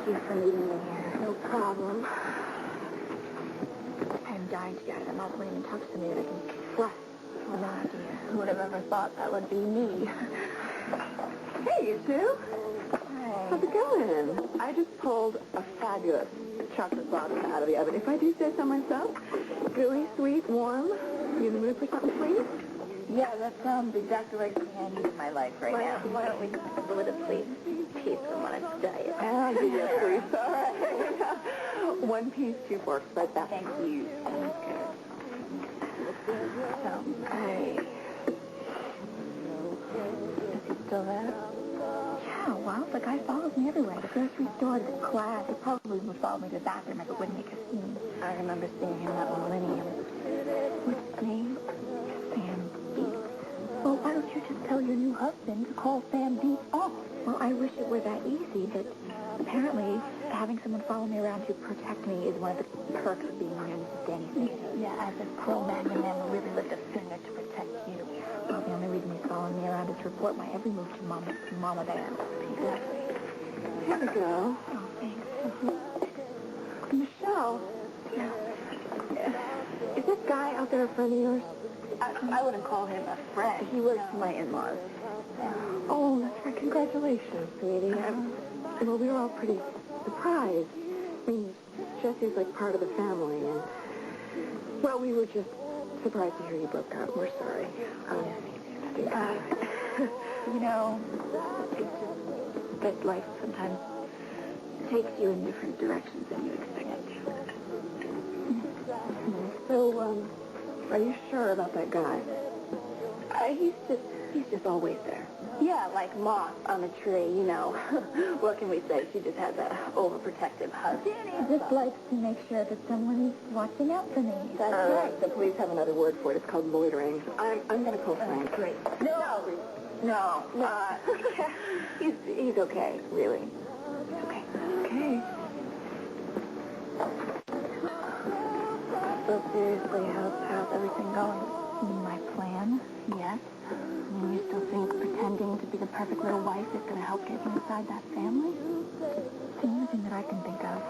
you for meeting me here. No problem. I'm dying to get out of the mausoleum and talk to somebody that I can trust. Well, no idea. Who would have ever thought that would be me? Hey, you two. Hi. How's it going? I just pulled a fabulous chocolate vodka out of the oven. If I do say so myself, gooey, sweet, warm. You in the mood for something sweet? Yeah, that sounds exactly like the I need in my life right now. Why don't we split a plate piece from on its diet? I'll give you a piece, all right. 1 piece, 2 forks, but that. Thank you. Sounds good. So, hey. Is he still there? Yeah, well, the guy follows me everywhere. The grocery store, the class. He probably would follow me to the bathroom if it wouldn't make a scene. I remember seeing him at Millennium. What's his name? Sam Deep. Well, why don't you just tell your new husband to call Sam Deep off? Well, I wish it were that easy, but apparently having someone follow me around to protect me is one of the perks of being known as Danny Station. Yeah, as a pro-magnum man will really lift a finger to protect you. Well, the only reason he's following me around is to report my every move to Mama Bear. Exactly. Here we go. Oh, thanks. Michelle. Yeah. Is this guy out there a friend of yours? I wouldn't call him a friend. He works for my in-laws. Oh, that's right. Congratulations, sweetie. Well, we were all pretty surprised. I mean, Jesse's like part of the family, and well, we were just surprised to hear you broke up. We're sorry. You know, it's just that life sometimes takes you in different directions than you expect. So, are you sure about that guy? He's just always there. Yeah, like moth on a tree, you know. What can we say? She just has that overprotective husband. Danny just likes to make sure that someone is watching out for me. That's right. The police have another word for it. It's called loitering. I'm going to call Frank. Great. No. He's okay, really. Okay. Okay. So seriously, how's everything going? My plan? Yes. You still think pretending to be the perfect little wife is going to help get you inside that family? It's the only thing that I can think of.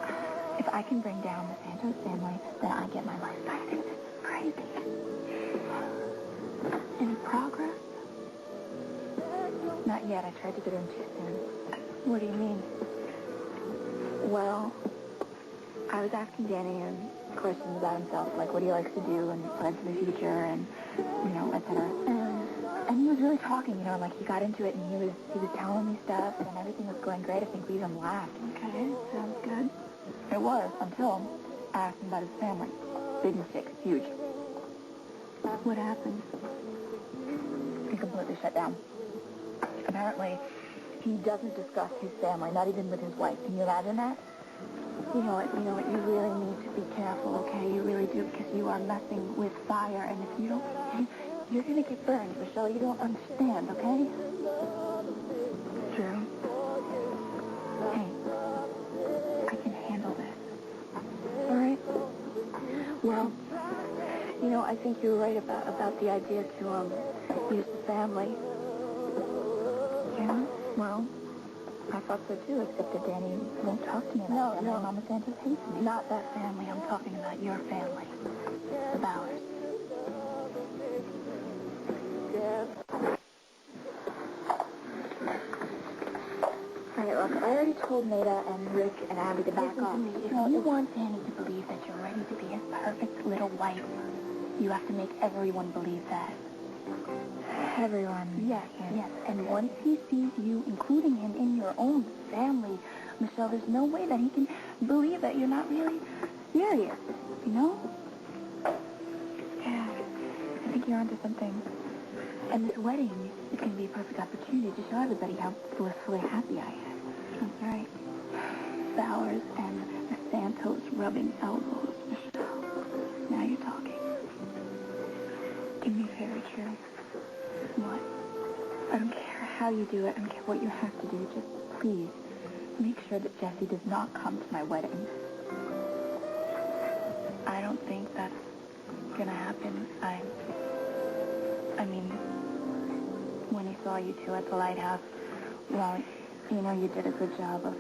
If I can bring down the Santos family, then I get my life back. It's crazy. Any progress? Not yet. I tried to get in too soon. What do you mean? Well, I was asking Danny questions about himself, like what he likes to do and plans for the future and, etc. And he was really talking, like he got into it and he was telling me stuff and everything was going great. I think we even laughed. Okay, sounds good. It was, until I asked him about his family. Big mistake, huge. What happened? He completely shut down. Apparently, he doesn't discuss his family, not even with his wife. Can you imagine that? You know what, you really need to be careful, okay? You really do, because you are messing with fire, and if you don't, you're going to get burned, Michelle. You don't understand, okay? True. Hey, I can handle this. All right? Well, I think you're right about the idea to, use the family. Yeah, well, I thought so too, except that Danny won't talk to me about No, Mama Santos hates me. Not that family. I'm talking about your family. The Bowers. All right, look, I already told Nada and Rick and Abby to back off. If you want Danny to believe that you're ready to be his perfect little wife, you have to make everyone believe that. Everyone. Yes. And once he sees you, including him, in your own family, Michelle, there's no way that he can believe that you're not really serious, Yeah. I think you're onto something. And this wedding is going to be a perfect opportunity to show everybody how blissfully happy I am. That's right. Bowers and the Santos rubbing elbows, Michelle. Now you're talking. Do me a favor, True. What? I don't care how you do it. I don't care what you have to do. Just please make sure that Jesse does not come to my wedding. I don't think that's gonna happen. I mean, when he saw you two at the lighthouse, well, you did a good job of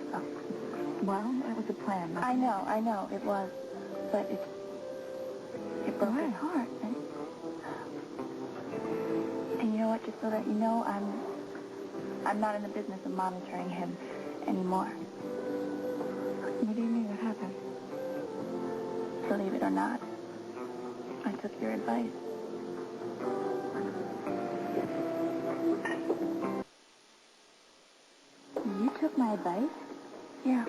Well, that was a plan. I know, it was. But it broke his heart. And you know what, just so that you know, I'm not in the business of monitoring him anymore. What do you mean? What happened? Believe it or not, I took your advice. You took my advice? Yeah.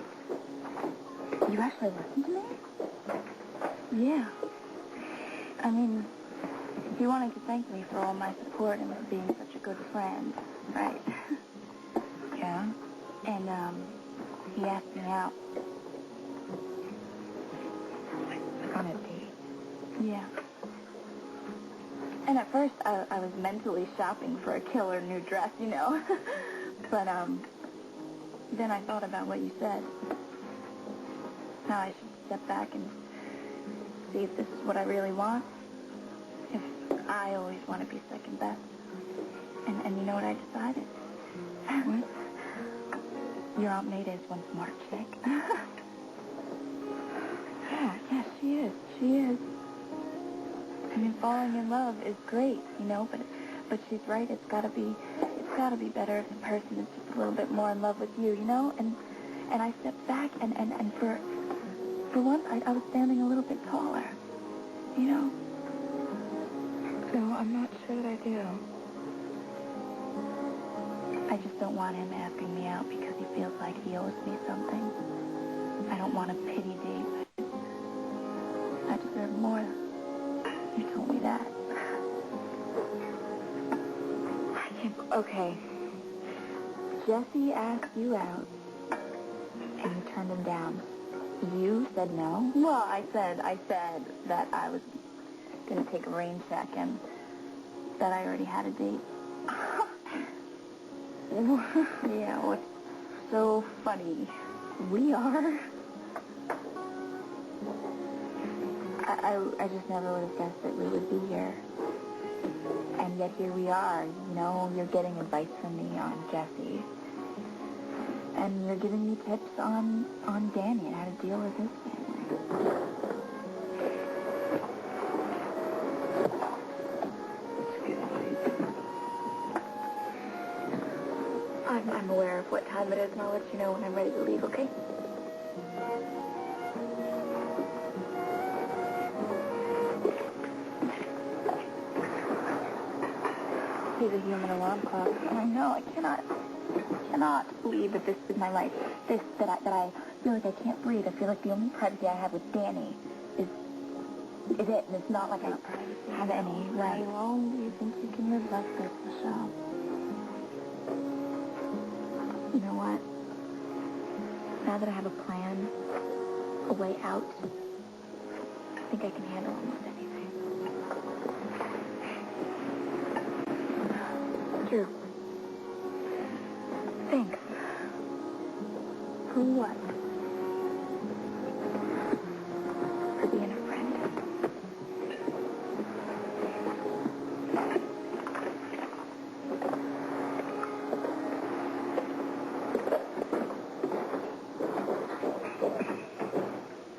You actually listened to me? Yeah. I mean, he wanted to thank me for all my support and for being such a good friend, right? Yeah. And, he asked me out. On a date? Yeah. And at first, I was mentally shopping for a killer new dress, you know. But, then I thought about what you said. How I should step back and see if this is what I really want. If I always want to be second best. And you know what I decided? What? Your Aunt Maida is one smart chick. Yeah, she is. She is. I mean, falling in love is great, you know, but she's right. It's gotta be better if the person is just a little bit more in love with you, you know? And I stepped back and for once I was standing a little bit taller, you know? No, I'm not sure that I do. I just don't want him asking me out because he feels like he owes me something. I don't want a pity date. I deserve more. You told me that. Okay. Jesse asked you out, and you turned him down. You said no? Well, I said that I was going to take a rain check and that I already had a date. Yeah, what's so funny? We are. I just never would have guessed that we would be here. And yet here we are. You know, you're getting advice from me on Jesse. And you're giving me tips on Danny and how to deal with his family. I'm aware of what time it is, and I'll let you know when I'm ready to leave, okay? He's a human alarm clock. I know. I cannot believe that this is my life. That I feel like I can't breathe. I feel like the only privacy I have with Danny is it, and it's not like I have any right. How long do you think you can live like this, Michelle? You know what? Now that I have a plan, a way out, I think I can handle almost anything. Drew. Thanks. For what?